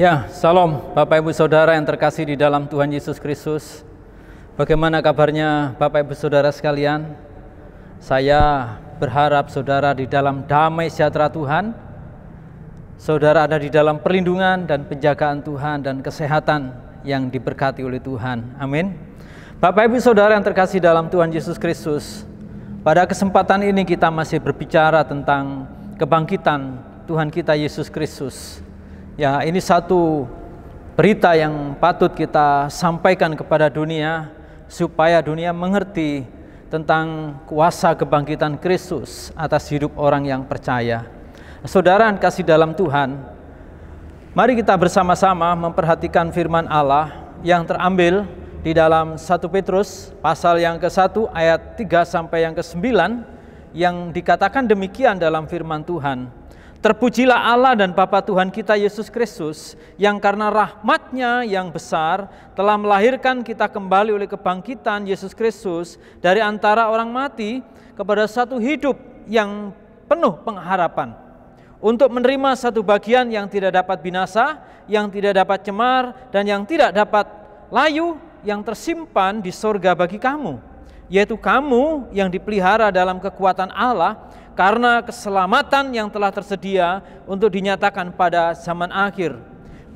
Ya, salam Bapak Ibu Saudara yang terkasih di dalam Tuhan Yesus Kristus. Bagaimana kabarnya Bapak Ibu Saudara sekalian? Saya berharap saudara di dalam damai sejahtera Tuhan, saudara ada di dalam perlindungan dan penjagaan Tuhan dan kesehatan yang diberkati oleh Tuhan. Amin. Bapak Ibu Saudara yang terkasih dalam Tuhan Yesus Kristus, pada kesempatan ini kita masih berbicara tentang kebangkitan Tuhan kita Yesus Kristus. Ya, ini satu berita yang patut kita sampaikan kepada dunia supaya dunia mengerti tentang kuasa kebangkitan Kristus atas hidup orang yang percaya. Saudara yang kasih dalam Tuhan, mari kita bersama-sama memperhatikan firman Allah yang terambil di dalam 1 Petrus pasal yang ke-1 ayat 3 sampai yang ke-9 yang dikatakan demikian dalam firman Tuhan. Terpujilah Allah dan Bapa Tuhan kita Yesus Kristus, yang karena rahmat-Nya yang besar telah melahirkan kita kembali oleh kebangkitan Yesus Kristus dari antara orang mati kepada satu hidup yang penuh pengharapan, untuk menerima satu bagian yang tidak dapat binasa, yang tidak dapat cemar, dan yang tidak dapat layu, yang tersimpan di sorga bagi kamu, yaitu kamu yang dipelihara dalam kekuatan Allah, karena keselamatan yang telah tersedia untuk dinyatakan pada zaman akhir.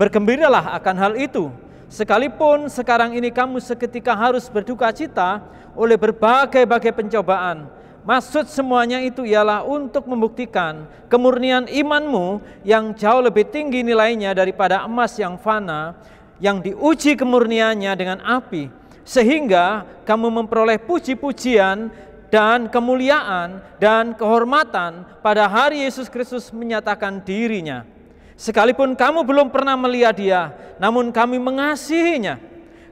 Bergembiralah akan hal itu, sekalipun sekarang ini kamu seketika harus berduka cita oleh berbagai-bagai pencobaan. Maksud semuanya itu ialah untuk membuktikan kemurnian imanmu yang jauh lebih tinggi nilainya daripada emas yang fana, yang diuji kemurniannya dengan api, sehingga kamu memperoleh puji-pujian dan kemuliaan dan kehormatan pada hari Yesus Kristus menyatakan dirinya. Sekalipun kamu belum pernah melihat Dia, namun kami mengasihinya.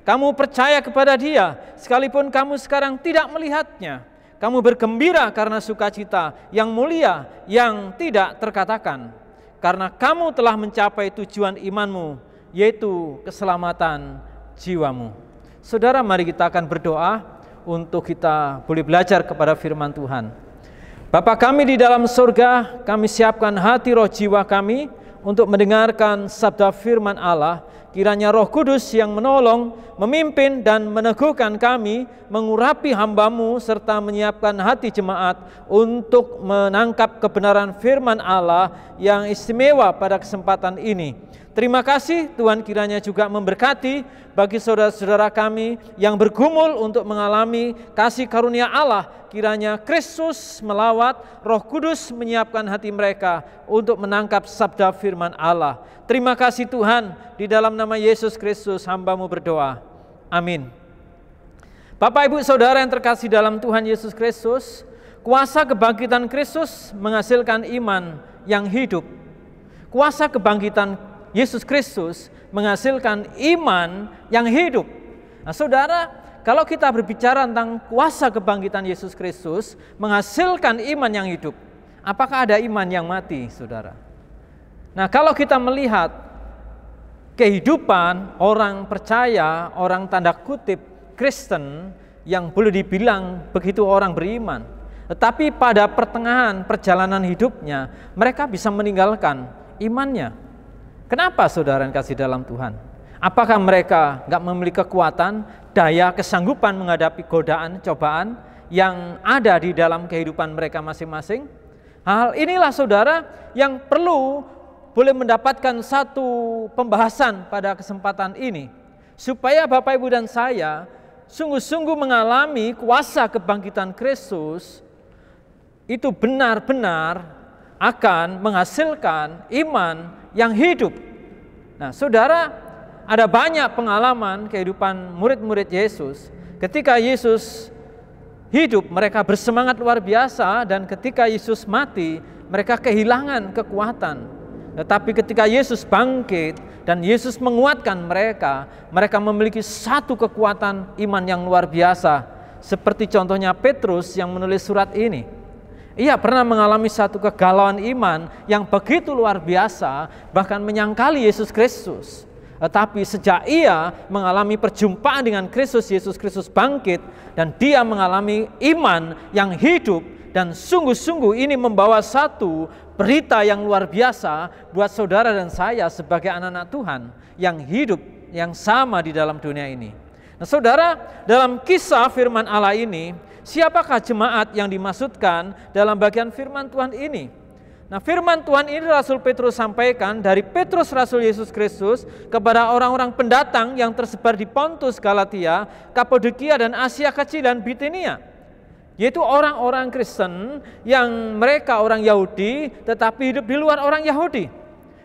Kamu percaya kepada Dia, sekalipun kamu sekarang tidak melihatnya. Kamu bergembira karena sukacita yang mulia yang tidak terkatakan, karena kamu telah mencapai tujuan imanmu, yaitu keselamatan jiwamu. Saudara, mari kita akan berdoa untuk kita boleh belajar kepada firman Tuhan. Bapa kami di dalam surga, kami siapkan hati roh jiwa kami untuk mendengarkan sabda firman Allah. Kiranya Roh Kudus yang menolong, memimpin dan meneguhkan kami, mengurapi hamba-Mu serta menyiapkan hati jemaat untuk menangkap kebenaran firman Allah yang istimewa pada kesempatan ini. Terima kasih Tuhan, kiranya juga memberkati bagi saudara-saudara kami yang bergumul untuk mengalami kasih karunia Allah. Kiranya Kristus melawat, Roh Kudus menyiapkan hati mereka untuk menangkap sabda firman Allah. Terima kasih Tuhan, di dalam nama Yesus Kristus hamba-Mu berdoa. Amin. Bapak Ibu Saudara yang terkasih dalam Tuhan Yesus Kristus, kuasa kebangkitan Kristus menghasilkan iman yang hidup. Kuasa kebangkitan Yesus Kristus menghasilkan iman yang hidup. Nah, saudara, kalau kita berbicara tentang kuasa kebangkitan Yesus Kristus menghasilkan iman yang hidup, apakah ada iman yang mati, saudara? Nah, kalau kita melihat kehidupan orang percaya, orang tanda kutip Kristen yang boleh dibilang begitu orang beriman, tetapi pada pertengahan perjalanan hidupnya mereka bisa meninggalkan imannya. Kenapa saudara yang kasih dalam Tuhan? Apakah mereka nggak memiliki kekuatan, daya, kesanggupan menghadapi godaan, cobaan yang ada di dalam kehidupan mereka masing-masing? Hal inilah saudara yang perlu boleh mendapatkan satu pembahasan pada kesempatan ini, supaya Bapak Ibu dan saya sungguh-sungguh mengalami kuasa kebangkitan Kristus itu benar-benar akan menghasilkan iman yang hidup. Nah, saudara, ada banyak pengalaman kehidupan murid-murid Yesus. Ketika Yesus hidup, mereka bersemangat luar biasa, dan ketika Yesus mati, mereka kehilangan kekuatan. Tetapi ketika Yesus bangkit dan Yesus menguatkan mereka, mereka memiliki satu kekuatan iman yang luar biasa. Seperti contohnya Petrus yang menulis surat ini. Ia pernah mengalami satu kegalauan iman yang begitu luar biasa, bahkan menyangkali Yesus Kristus. Tetapi sejak ia mengalami perjumpaan dengan Kristus, Yesus Kristus bangkit, dan dia mengalami iman yang hidup, dan sungguh-sungguh ini membawa satu berita yang luar biasa buat saudara dan saya sebagai anak-anak Tuhan yang hidup yang sama di dalam dunia ini. Nah, saudara, dalam kisah firman Allah ini, siapakah jemaat yang dimaksudkan dalam bagian firman Tuhan ini? Nah, firman Tuhan ini Rasul Petrus sampaikan dari Petrus Rasul Yesus Kristus kepada orang-orang pendatang yang tersebar di Pontus, Galatia, Kapadokia dan Asia Kecil dan Bitinia. Yaitu orang-orang Kristen yang mereka orang Yahudi tetapi hidup di luar orang Yahudi.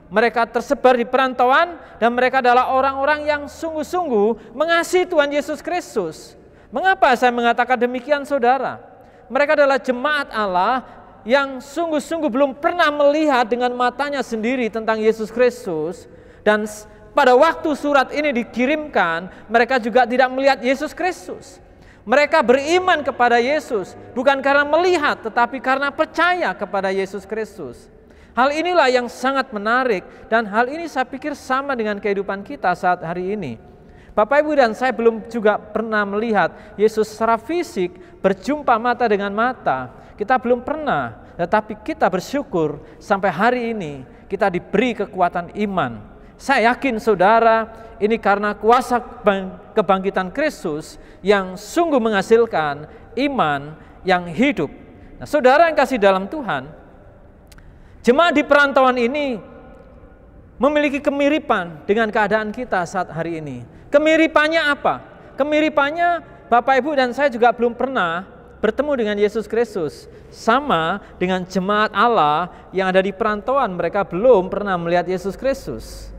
Mereka tersebar di perantauan dan mereka adalah orang-orang yang sungguh-sungguh mengasihi Tuhan Yesus Kristus. Mengapa saya mengatakan demikian, saudara? Mereka adalah jemaat Allah yang sungguh-sungguh belum pernah melihat dengan matanya sendiri tentang Yesus Kristus. Dan pada waktu surat ini dikirimkan, mereka juga tidak melihat Yesus Kristus. Mereka beriman kepada Yesus bukan karena melihat, tetapi karena percaya kepada Yesus Kristus. Hal inilah yang sangat menarik dan hal ini saya pikir sama dengan kehidupan kita saat hari ini. Bapak, Ibu, dan saya belum juga pernah melihat Yesus secara fisik, berjumpa mata dengan mata. Kita belum pernah, tetapi kita bersyukur sampai hari ini kita diberi kekuatan iman. Saya yakin, saudara, ini karena kuasa kebangkitan Kristus yang sungguh menghasilkan iman yang hidup. Nah, saudara yang kasih dalam Tuhan, jemaat di perantauan ini memiliki kemiripan dengan keadaan kita saat hari ini. Kemiripannya apa? Kemiripannya Bapak, Ibu, dan saya juga belum pernah bertemu dengan Yesus Kristus. Sama dengan jemaat Allah yang ada di perantauan, mereka belum pernah melihat Yesus Kristus.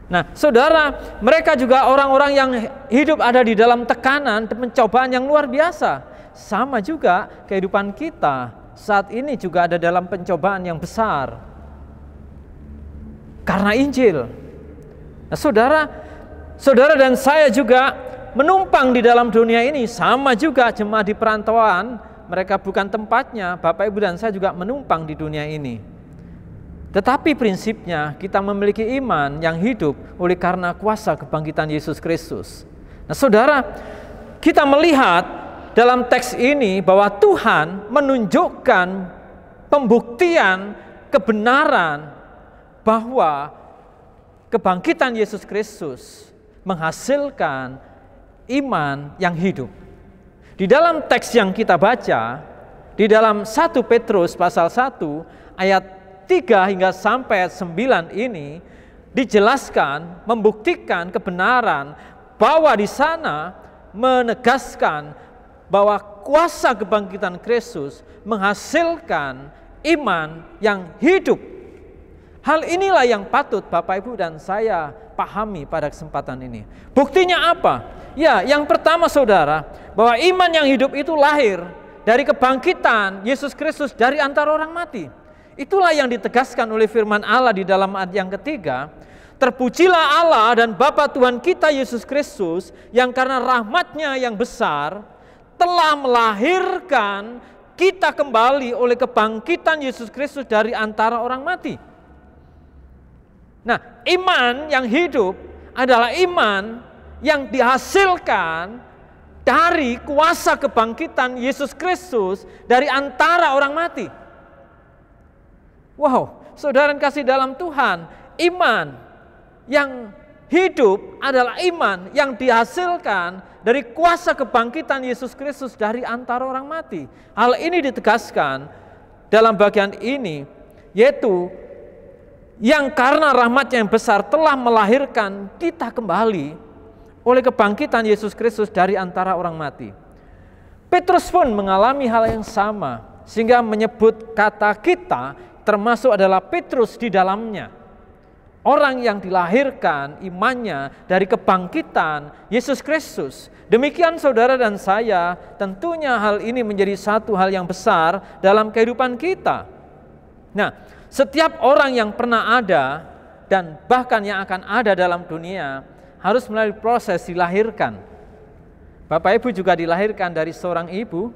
Nah, saudara, mereka juga orang-orang yang hidup ada di dalam tekanan dan pencobaan yang luar biasa. Sama juga kehidupan kita saat ini juga ada dalam pencobaan yang besar karena Injil. Nah, saudara dan saya juga menumpang di dalam dunia ini. Sama juga jemaat di perantauan, mereka bukan tempatnya. Bapak, Ibu, dan saya juga menumpang di dunia ini. Tetapi prinsipnya kita memiliki iman yang hidup oleh karena kuasa kebangkitan Yesus Kristus. Nah, saudara, kita melihat dalam teks ini bahwa Tuhan menunjukkan pembuktian kebenaran bahwa kebangkitan Yesus Kristus menghasilkan iman yang hidup. Di dalam teks yang kita baca, di dalam 1 Petrus pasal 1 ayat 3 hingga sampai 9 ini dijelaskan, membuktikan kebenaran bahwa di sana menegaskan bahwa kuasa kebangkitan Kristus menghasilkan iman yang hidup. Hal inilah yang patut Bapak, Ibu, dan saya pahami pada kesempatan ini. Buktinya apa? Ya, yang pertama, saudara, bahwa iman yang hidup itu lahir dari kebangkitan Yesus Kristus dari antara orang mati. Itulah yang ditegaskan oleh firman Allah di dalam ayat yang ketiga. Terpujilah Allah dan Bapa Tuhan kita Yesus Kristus yang karena rahmat-Nya yang besar telah melahirkan kita kembali oleh kebangkitan Yesus Kristus dari antara orang mati. Nah, iman yang hidup adalah iman yang dihasilkan dari kuasa kebangkitan Yesus Kristus dari antara orang mati. Wow, saudara yang kasih dalam Tuhan, iman yang hidup adalah iman yang dihasilkan dari kuasa kebangkitan Yesus Kristus dari antara orang mati. Hal ini ditegaskan dalam bagian ini, yaitu yang karena rahmat-Nya yang besar telah melahirkan kita kembali oleh kebangkitan Yesus Kristus dari antara orang mati. Petrus pun mengalami hal yang sama, sehingga menyebut kata kita termasuk adalah Petrus di dalamnya. Orang yang dilahirkan imannya dari kebangkitan Yesus Kristus. Demikian saudara dan saya, tentunya hal ini menjadi satu hal yang besar dalam kehidupan kita. Nah, setiap orang yang pernah ada dan bahkan yang akan ada dalam dunia harus melalui proses dilahirkan. Bapak, Ibu juga dilahirkan dari seorang ibu.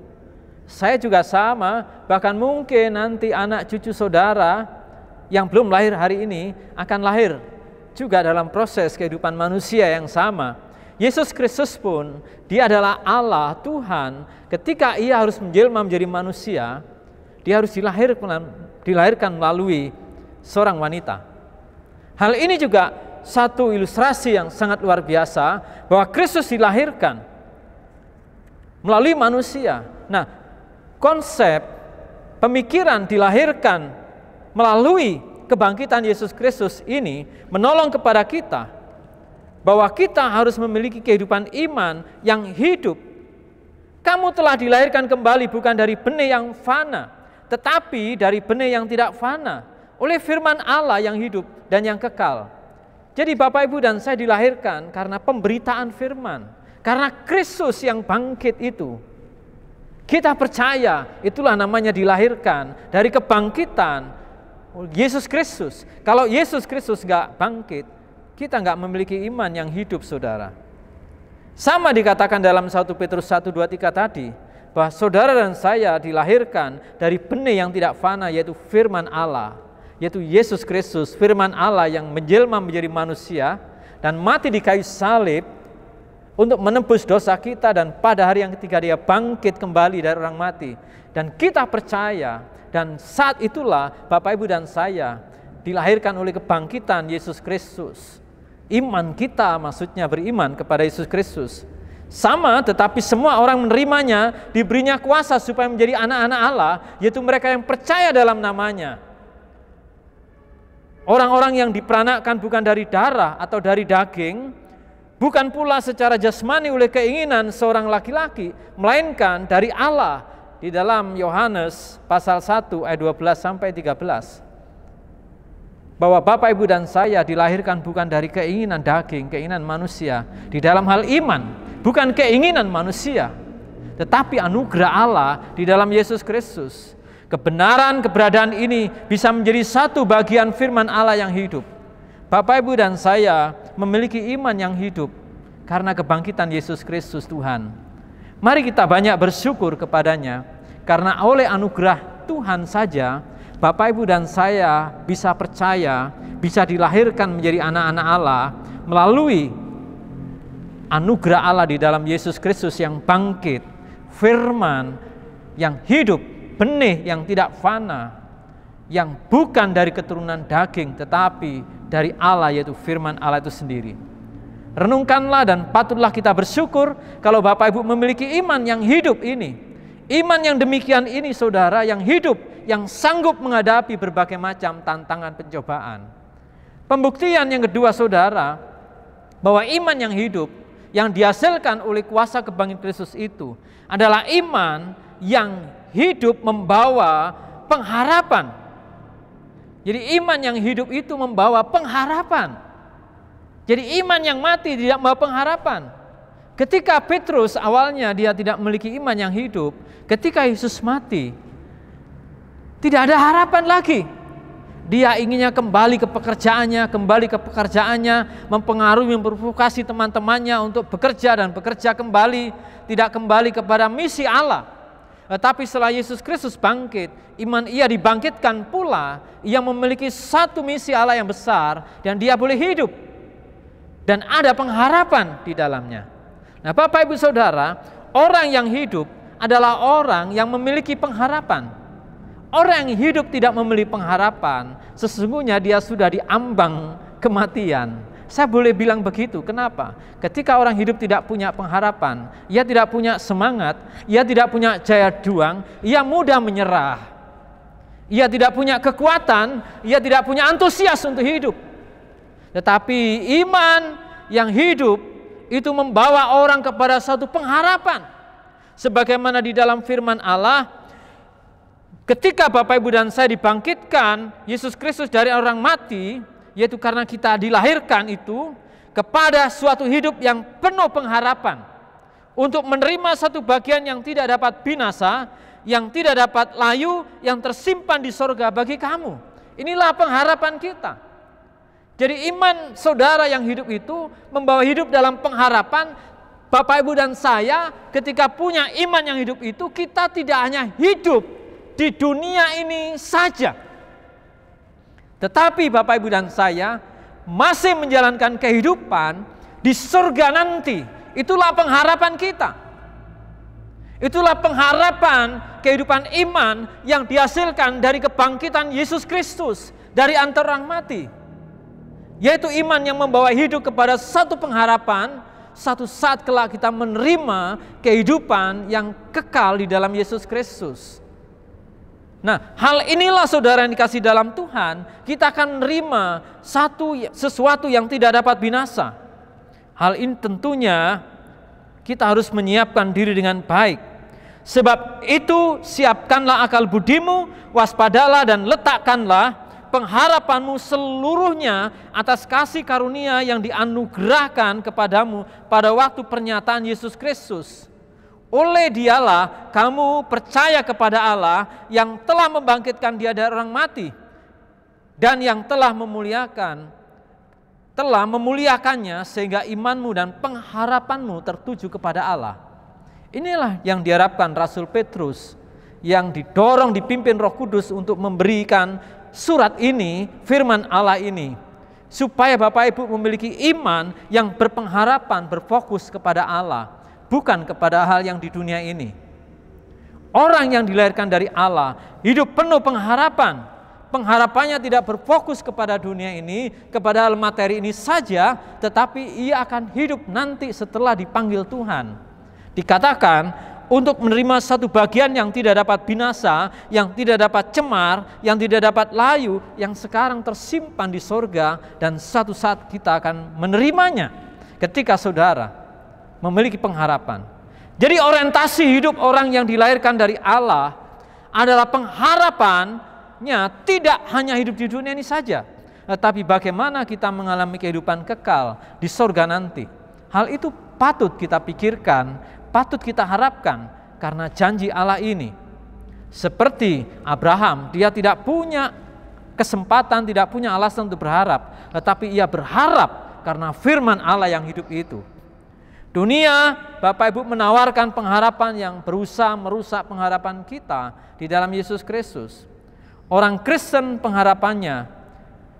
Saya juga sama, bahkan mungkin nanti anak cucu saudara yang belum lahir hari ini akan lahir juga dalam proses kehidupan manusia yang sama, Yesus Kristus pun, dia adalah Allah, Tuhan. Ketika ia harus menjelma menjadi manusia, dia harus dilahirkan melalui seorang wanita. Hal ini juga satu ilustrasi yang sangat luar biasa, bahwa Kristus dilahirkan melalui manusia. Nah, konsep pemikiran dilahirkan melalui kebangkitan Yesus Kristus ini menolong kepada kita bahwa kita harus memiliki kehidupan iman yang hidup. Kamu telah dilahirkan kembali bukan dari benih yang fana, tetapi dari benih yang tidak fana, oleh firman Allah yang hidup dan yang kekal. Jadi Bapak Ibu dan saya dilahirkan karena pemberitaan firman, karena Kristus yang bangkit itu. Kita percaya, itulah namanya dilahirkan dari kebangkitan Yesus Kristus. Kalau Yesus Kristus gak bangkit, kita gak memiliki iman yang hidup, saudara. Sama dikatakan dalam 1 Petrus 1:2-3 tadi, bahwa saudara dan saya dilahirkan dari benih yang tidak fana, yaitu firman Allah, yaitu Yesus Kristus, firman Allah yang menjelma menjadi manusia dan mati di kayu salib untuk menebus dosa kita, dan pada hari yang ketiga dia bangkit kembali dari orang mati. Dan kita percaya, dan saat itulah Bapak Ibu dan saya dilahirkan oleh kebangkitan Yesus Kristus. Iman kita maksudnya beriman kepada Yesus Kristus. Sama, tetapi semua orang menerimanya, diberinya kuasa supaya menjadi anak-anak Allah, yaitu mereka yang percaya dalam namanya. Orang-orang yang diperanakkan bukan dari darah atau dari daging, bukan pula secara jasmani oleh keinginan seorang laki-laki, melainkan dari Allah. Di dalam Yohanes pasal 1 ayat 12-13. Bahwa Bapak Ibu dan saya dilahirkan bukan dari keinginan daging, keinginan manusia. Di dalam hal iman, bukan keinginan manusia, tetapi anugerah Allah di dalam Yesus Kristus. Kebenaran keberadaan ini bisa menjadi satu bagian firman Allah yang hidup. Bapak Ibu dan saya memiliki iman yang hidup karena kebangkitan Yesus Kristus Tuhan. Mari kita banyak bersyukur kepadanya, karena oleh anugerah Tuhan saja Bapak Ibu dan saya bisa percaya, bisa dilahirkan menjadi anak-anak Allah melalui anugerah Allah di dalam Yesus Kristus yang bangkit, firman yang hidup, benih yang tidak fana, yang bukan dari keturunan daging tetapi dari Allah, yaitu firman Allah itu sendiri. Renungkanlah dan patutlah kita bersyukur kalau Bapak Ibu memiliki iman yang hidup ini. Iman yang demikian ini, saudara, yang hidup, yang sanggup menghadapi berbagai macam tantangan pencobaan. Pembuktian yang kedua, saudara, bahwa iman yang hidup yang dihasilkan oleh kuasa kebangkitan Kristus itu adalah iman yang hidup membawa pengharapan. Jadi iman yang hidup itu membawa pengharapan. Jadi iman yang mati tidak membawa pengharapan. Ketika Petrus awalnya dia tidak memiliki iman yang hidup, ketika Yesus mati, tidak ada harapan lagi. Dia inginnya kembali ke pekerjaannya, mempengaruhi, memprovokasi teman-temannya untuk bekerja dan bekerja kembali, tidak kembali kepada misi Allah. Tetapi setelah Yesus Kristus bangkit, iman ia dibangkitkan pula, ia memiliki satu misi Allah yang besar dan dia boleh hidup. Dan ada pengharapan di dalamnya. Nah, Bapak Ibu Saudara, orang yang hidup adalah orang yang memiliki pengharapan. Orang yang hidup tidak memiliki pengharapan, sesungguhnya dia sudah diambang kematian. Saya boleh bilang begitu, kenapa? Ketika orang hidup tidak punya pengharapan, ia tidak punya semangat, ia tidak punya daya juang, ia mudah menyerah. Ia tidak punya kekuatan, ia tidak punya antusias untuk hidup. Tetapi iman yang hidup itu membawa orang kepada satu pengharapan. Sebagaimana di dalam firman Allah, ketika Bapak Ibu dan saya dibangkitkan Yesus Kristus dari orang mati, yaitu karena kita dilahirkan itu kepada suatu hidup yang penuh pengharapan untuk menerima satu bagian yang tidak dapat binasa, yang tidak dapat layu, yang tersimpan di sorga bagi kamu. Inilah pengharapan kita. Jadi iman saudara yang hidup itu membawa hidup dalam pengharapan. Bapak Ibu dan saya ketika punya iman yang hidup itu, kita tidak hanya hidup di dunia ini saja, tetapi Bapak Ibu dan saya masih menjalankan kehidupan di di surga nanti. Itulah pengharapan kita. Itulah pengharapan kehidupan iman yang dihasilkan dari kebangkitan Yesus Kristus dari antara orang mati. Yaitu iman yang membawa hidup kepada satu pengharapan, satu saat kelak kita menerima kehidupan yang kekal di dalam Yesus Kristus. Nah, hal inilah saudara yang dikasih dalam Tuhan, kita akan menerima sesuatu yang tidak dapat binasa. Hal ini tentunya kita harus menyiapkan diri dengan baik. Sebab itu siapkanlah akal budimu, waspadalah dan letakkanlah pengharapanmu seluruhnya atas kasih karunia yang dianugerahkan kepadamu pada waktu pernyataan Yesus Kristus. Oleh Dialah kamu percaya kepada Allah yang telah membangkitkan Dia dari orang mati dan yang telah memuliakannya sehingga imanmu dan pengharapanmu tertuju kepada Allah. Inilah yang diharapkan Rasul Petrus yang didorong dipimpin Roh Kudus untuk memberikan surat ini, firman Allah ini, supaya Bapak Ibu memiliki iman yang berpengharapan, berfokus kepada Allah, bukan kepada hal yang di dunia ini. Orang yang dilahirkan dari Allah hidup penuh pengharapan. Pengharapannya tidak berfokus kepada dunia ini, kepada hal materi ini saja, tetapi ia akan hidup nanti setelah dipanggil Tuhan. Dikatakan untuk menerima satu bagian yang tidak dapat binasa, yang tidak dapat cemar, yang tidak dapat layu, yang sekarang tersimpan di sorga, dan satu saat kita akan menerimanya ketika saudara memiliki pengharapan. Jadi orientasi hidup orang yang dilahirkan dari Allah adalah pengharapannya tidak hanya hidup di dunia ini saja, tetapi bagaimana kita mengalami kehidupan kekal di sorga nanti. Hal itu patut kita pikirkan, patut kita harapkan, karena janji Allah ini. Seperti Abraham, dia tidak punya kesempatan, tidak punya alasan untuk berharap, tetapi ia berharap karena firman Allah yang hidup itu. Dunia, Bapak Ibu, menawarkan pengharapan yang berusaha merusak pengharapan kita di dalam Yesus Kristus. Orang Kristen pengharapannya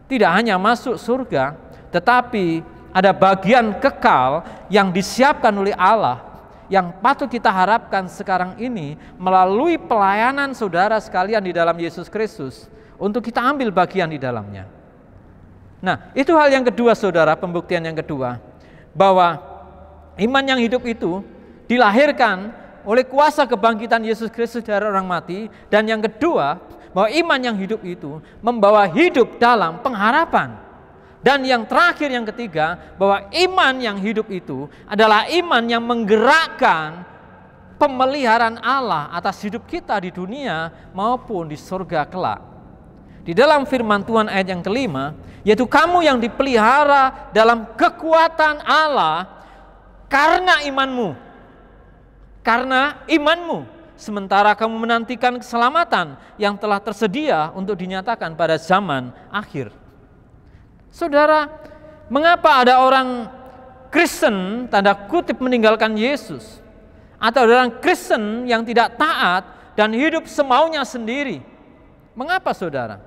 tidak hanya masuk surga, tetapi ada bagian kekal yang disiapkan oleh Allah, yang patut kita harapkan sekarang ini melalui pelayanan saudara sekalian di dalam Yesus Kristus untuk kita ambil bagian di dalamnya. Nah, itu hal yang kedua saudara, pembuktian yang kedua, bahwa iman yang hidup itu dilahirkan oleh kuasa kebangkitan Yesus Kristus dari orang mati, dan yang kedua, bahwa iman yang hidup itu membawa hidup dalam pengharapan. Dan yang terakhir, yang ketiga, bahwa iman yang hidup itu adalah iman yang menggerakkan pemeliharaan Allah atas hidup kita di dunia maupun di surga kelak. Di dalam firman Tuhan ayat yang kelima, yaitu kamu yang dipelihara dalam kekuatan Allah karena imanmu. Karena imanmu, sementara kamu menantikan keselamatan yang telah tersedia untuk dinyatakan pada zaman akhir. Saudara, mengapa ada orang Kristen tanda kutip meninggalkan Yesus, atau ada orang Kristen yang tidak taat dan hidup semaunya sendiri? Mengapa saudara?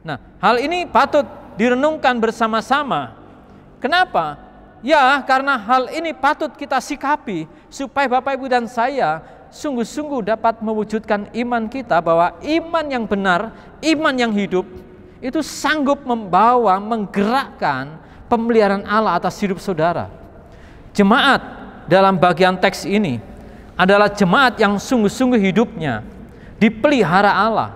Nah, hal ini patut direnungkan bersama-sama. Kenapa? Ya, karena hal ini patut kita sikapi supaya Bapak Ibu dan saya sungguh-sungguh dapat mewujudkan iman kita, bahwa iman yang benar, iman yang hidup itu sanggup membawa, menggerakkan pemeliharaan Allah atas hidup saudara. Jemaat dalam bagian teks ini adalah jemaat yang sungguh-sungguh hidupnya dipelihara Allah.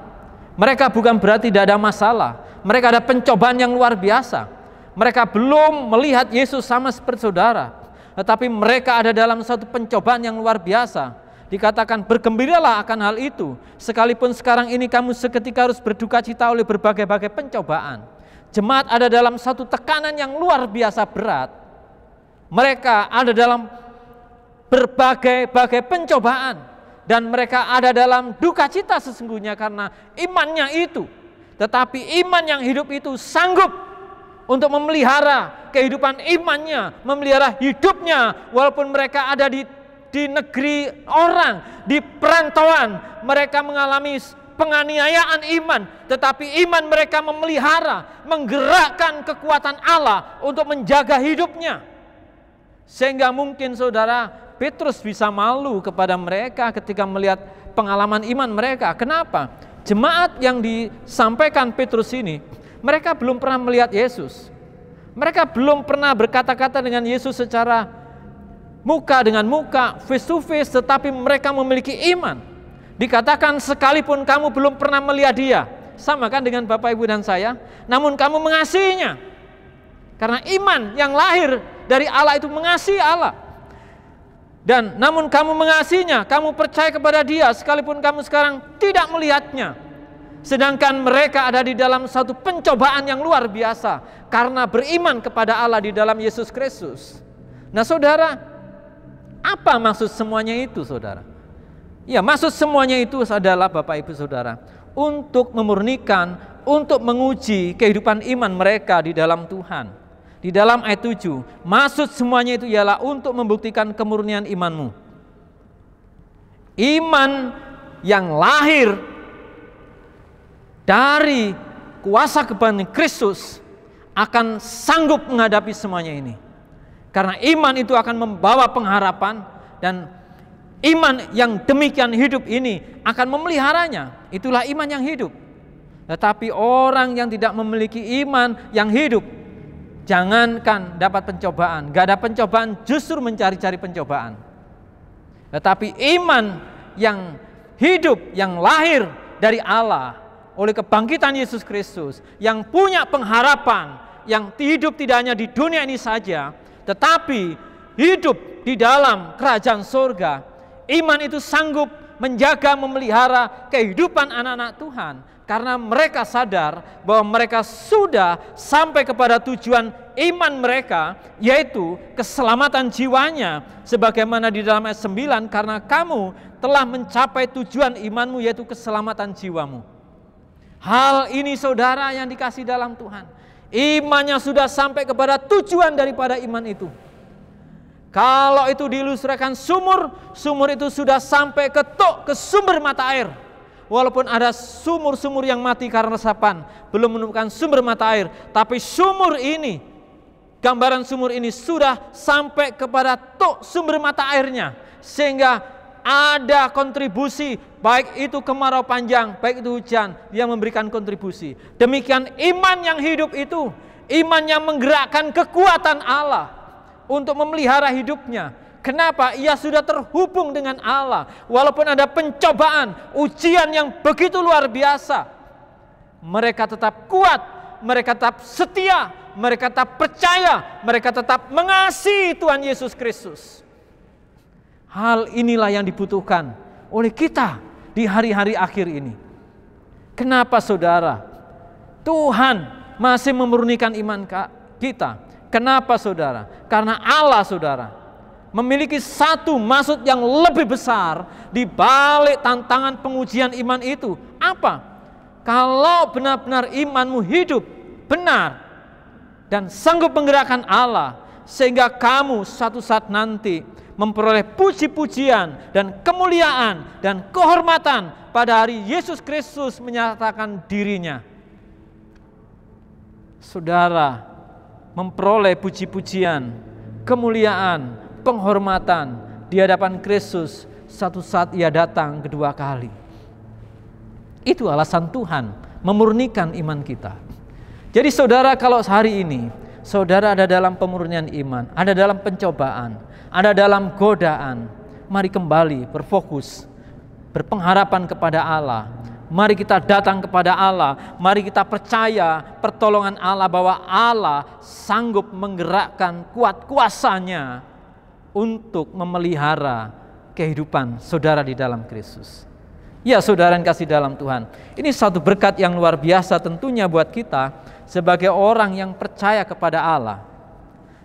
Mereka bukan berarti tidak ada masalah, mereka ada pencobaan yang luar biasa. Mereka belum melihat Yesus sama seperti saudara, tetapi mereka ada dalam satu pencobaan yang luar biasa. Dikatakan bergembiralah akan hal itu, sekalipun sekarang ini kamu seketika harus berduka cita oleh berbagai-bagai pencobaan. Jemaat ada dalam satu tekanan yang luar biasa berat. Mereka ada dalam berbagai-bagai pencobaan, dan mereka ada dalam duka cita sesungguhnya karena imannya itu. Tetapi iman yang hidup itu sanggup untuk memelihara kehidupan imannya, memelihara hidupnya, walaupun mereka ada di negeri orang, di perantauan, mereka mengalami penganiayaan iman, tetapi iman mereka memelihara, menggerakkan kekuatan Allah untuk menjaga hidupnya. Sehingga mungkin saudara, Petrus bisa malu kepada mereka ketika melihat pengalaman iman mereka. Kenapa? Jemaat yang disampaikan Petrus ini, mereka belum pernah melihat Yesus. Mereka belum pernah berkata-kata dengan Yesus secara muka dengan muka, face to face, tetapi mereka memiliki iman. Dikatakan sekalipun kamu belum pernah melihat dia, sama kan dengan Bapak Ibu dan saya, namun kamu mengasihinya. Karena iman yang lahir dari Allah itu mengasihi Allah. Dan namun kamu mengasihinya, kamu percaya kepada dia sekalipun kamu sekarang tidak melihatnya. Sedangkan mereka ada di dalam satu pencobaan yang luar biasa karena beriman kepada Allah di dalam Yesus Kristus. Nah saudara, apa maksud semuanya itu saudara? Ya, maksud semuanya itu adalah Bapak Ibu Saudara, untuk memurnikan, untuk menguji kehidupan iman mereka di dalam Tuhan. Di dalam ayat 7, maksud semuanya itu ialah untuk membuktikan kemurnian imanmu. Iman yang lahir dari kuasa kebenaran Kristus akan sanggup menghadapi semuanya ini. Karena iman itu akan membawa pengharapan, dan iman yang demikian hidup ini akan memeliharanya. Itulah iman yang hidup. Tetapi orang yang tidak memiliki iman yang hidup, jangankan dapat pencobaan, gak ada pencobaan, justru mencari-cari pencobaan. Tetapi iman yang hidup, yang lahir dari Allah oleh kebangkitan Yesus Kristus, yang punya pengharapan, yang hidup tidak hanya di dunia ini saja, tetapi hidup di dalam kerajaan surga. Iman itu sanggup menjaga, memelihara kehidupan anak-anak Tuhan. Karena mereka sadar bahwa mereka sudah sampai kepada tujuan iman mereka, yaitu keselamatan jiwanya. Sebagaimana di dalam ayat 9, karena kamu telah mencapai tujuan imanmu, yaitu keselamatan jiwamu. Hal ini saudara yang dikasih dalam Tuhan, imannya sudah sampai kepada tujuan daripada iman itu. Kalau itu diilustrasikan sumur, sumur itu sudah sampai ke sumber mata air. Walaupun ada sumur-sumur yang mati karena resapan, belum menemukan sumber mata air, tapi sumur ini, gambaran sumur ini sudah sampai kepada sumber mata airnya, sehingga ada kontribusi, baik itu kemarau panjang, baik itu hujan, yang memberikan kontribusi. Demikian iman yang hidup itu, iman yang menggerakkan kekuatan Allah untuk memelihara hidupnya. Kenapa? Ia sudah terhubung dengan Allah. Walaupun ada pencobaan, ujian yang begitu luar biasa, mereka tetap kuat, mereka tetap setia, mereka tetap percaya, mereka tetap mengasihi Tuhan Yesus Kristus. Hal inilah yang dibutuhkan oleh kita di hari-hari akhir ini. Kenapa saudara? Tuhan masih memurnikan iman kita. Kenapa saudara? Karena Allah saudara memiliki satu maksud yang lebih besar di balik tantangan pengujian iman itu. Apa? Kalau benar-benar imanmu hidup, benar, dan sanggup menggerakkan Allah, sehingga kamu suatu saat nanti memperoleh puji-pujian dan kemuliaan dan kehormatan pada hari Yesus Kristus menyatakan dirinya. Saudara memperoleh puji-pujian, kemuliaan, penghormatan di hadapan Kristus satu saat ia datang kedua kali. Itu alasan Tuhan memurnikan iman kita. Jadi saudara, kalau hari ini saudara ada dalam pemurnian iman, ada dalam pencobaan, ada dalam godaan, mari kembali berfokus, berpengharapan kepada Allah. Mari kita datang kepada Allah, mari kita percaya pertolongan Allah, bahwa Allah sanggup menggerakkan kuat kuasanya untuk memelihara kehidupan saudara di dalam Kristus. Ya saudara yang kasih dalam Tuhan, ini satu berkat yang luar biasa tentunya buat kita sebagai orang yang percaya kepada Allah.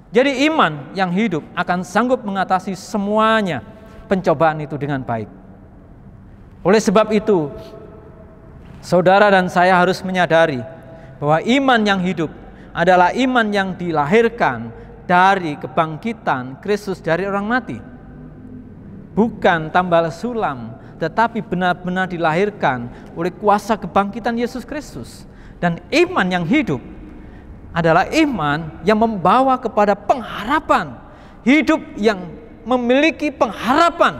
Jadi iman yang hidup akan sanggup mengatasi semuanya pencobaan itu dengan baik. Oleh sebab itu, saudara dan saya harus menyadari bahwa iman yang hidup adalah iman yang dilahirkan dari kebangkitan Kristus dari orang mati. Bukan tambal sulam, tetapi benar-benar dilahirkan oleh kuasa kebangkitan Yesus Kristus. Dan iman yang hidup adalah iman yang membawa kepada pengharapan hidup yang memiliki pengharapan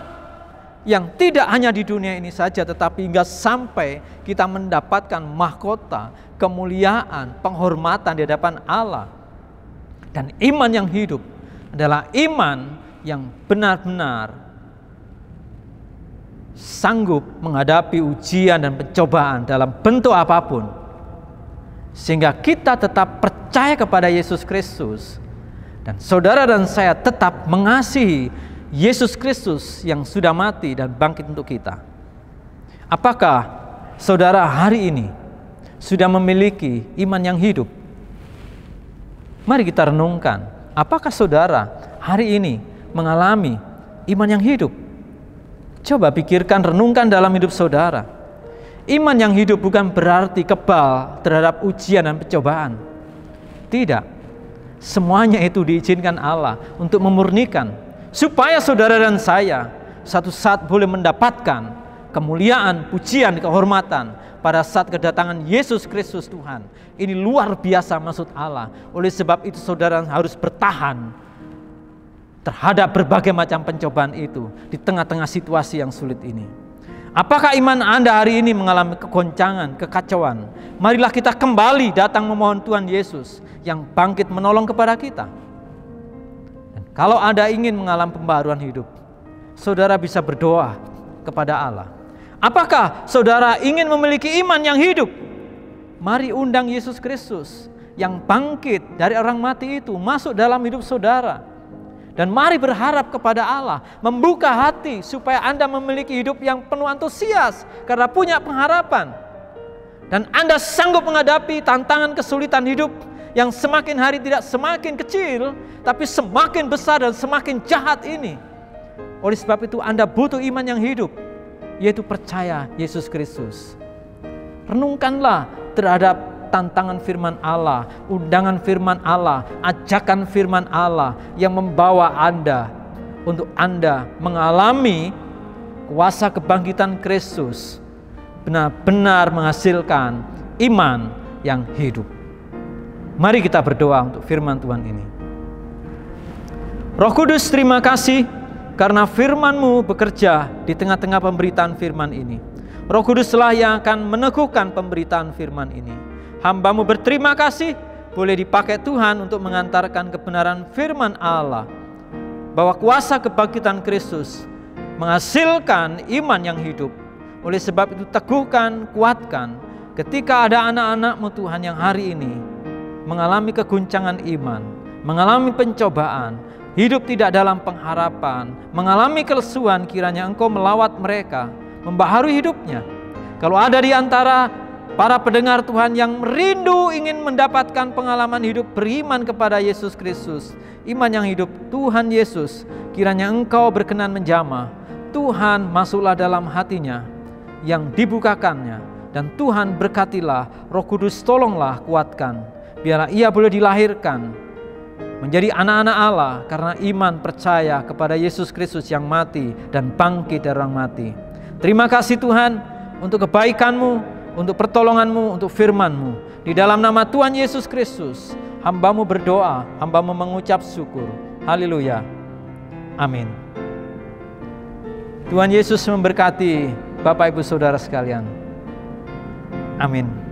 yang tidak hanya di dunia ini saja, tetapi hingga sampai kita mendapatkan mahkota, kemuliaan, penghormatan di hadapan Allah. Dan iman yang hidup adalah iman yang benar-benar sanggup menghadapi ujian dan pencobaan dalam bentuk apapun, sehingga kita tetap percaya kepada Yesus Kristus, dan saudara dan saya tetap mengasihi Yesus Kristus yang sudah mati dan bangkit untuk kita. Apakah saudara hari ini sudah memiliki iman yang hidup? Mari kita renungkan, apakah saudara hari ini mengalami iman yang hidup? Coba pikirkan, renungkan dalam hidup saudara. Iman yang hidup bukan berarti kebal terhadap ujian dan pencobaan. Tidak. Semuanya itu diizinkan Allah untuk memurnikan, supaya saudara dan saya satu saat boleh mendapatkan kemuliaan, pujian, kehormatan pada saat kedatangan Yesus Kristus Tuhan. Ini luar biasa maksud Allah. Oleh sebab itu saudara harus bertahan terhadap berbagai macam pencobaan itu di tengah-tengah situasi yang sulit ini. Apakah iman Anda hari ini mengalami kegoncangan, kekacauan? Marilah kita kembali datang memohon Tuhan Yesus yang bangkit menolong kepada kita. Kalau Anda ingin mengalami pembaruan hidup, saudara bisa berdoa kepada Allah. Apakah saudara ingin memiliki iman yang hidup? Mari undang Yesus Kristus yang bangkit dari orang mati itu masuk dalam hidup saudara. Dan mari berharap kepada Allah, membuka hati supaya Anda memiliki hidup yang penuh antusias karena punya pengharapan. Dan Anda sanggup menghadapi tantangan kesulitan hidup yang semakin hari tidak semakin kecil, tapi semakin besar dan semakin jahat ini. Oleh sebab itu Anda butuh iman yang hidup, yaitu percaya Yesus Kristus. Renungkanlah terhadap tantangan firman Allah, undangan firman Allah, ajakan firman Allah yang membawa Anda untuk Anda mengalami kuasa kebangkitan Kristus, benar-benar menghasilkan iman yang hidup. Mari kita berdoa untuk firman Tuhan ini. Roh Kudus, terima kasih karena firman-Mu bekerja di tengah-tengah pemberitaan firman ini. Roh Kuduslah yang akan meneguhkan pemberitaan firman ini. Hamba-Mu berterima kasih boleh dipakai Tuhan untuk mengantarkan kebenaran firman Allah, bahwa kuasa kebangkitan Kristus menghasilkan iman yang hidup. Oleh sebab itu teguhkan, kuatkan ketika ada anak-anak-Mu Tuhan yang hari ini mengalami keguncangan iman, mengalami pencobaan, hidup tidak dalam pengharapan, mengalami kelesuan, kiranya Engkau melawat mereka, membaharui hidupnya. Kalau ada di antara para pendengar Tuhan yang rindu ingin mendapatkan pengalaman hidup beriman kepada Yesus Kristus, iman yang hidup, Tuhan Yesus, kiranya Engkau berkenan menjamah. Tuhan masuklah dalam hatinya yang dibukakannya, dan Tuhan berkatilah, Roh Kudus tolonglah, kuatkan. Biarlah ia boleh dilahirkan menjadi anak-anak Allah karena iman percaya kepada Yesus Kristus yang mati dan bangkit dari orang mati. Terima kasih Tuhan untuk kebaikan-Mu, untuk pertolongan-Mu, untuk firman-Mu. Di dalam nama Tuhan Yesus Kristus, hamba-Mu berdoa, hamba-Mu mengucap syukur. Haleluya. Amin. Tuhan Yesus memberkati Bapak Ibu Saudara sekalian. Amin.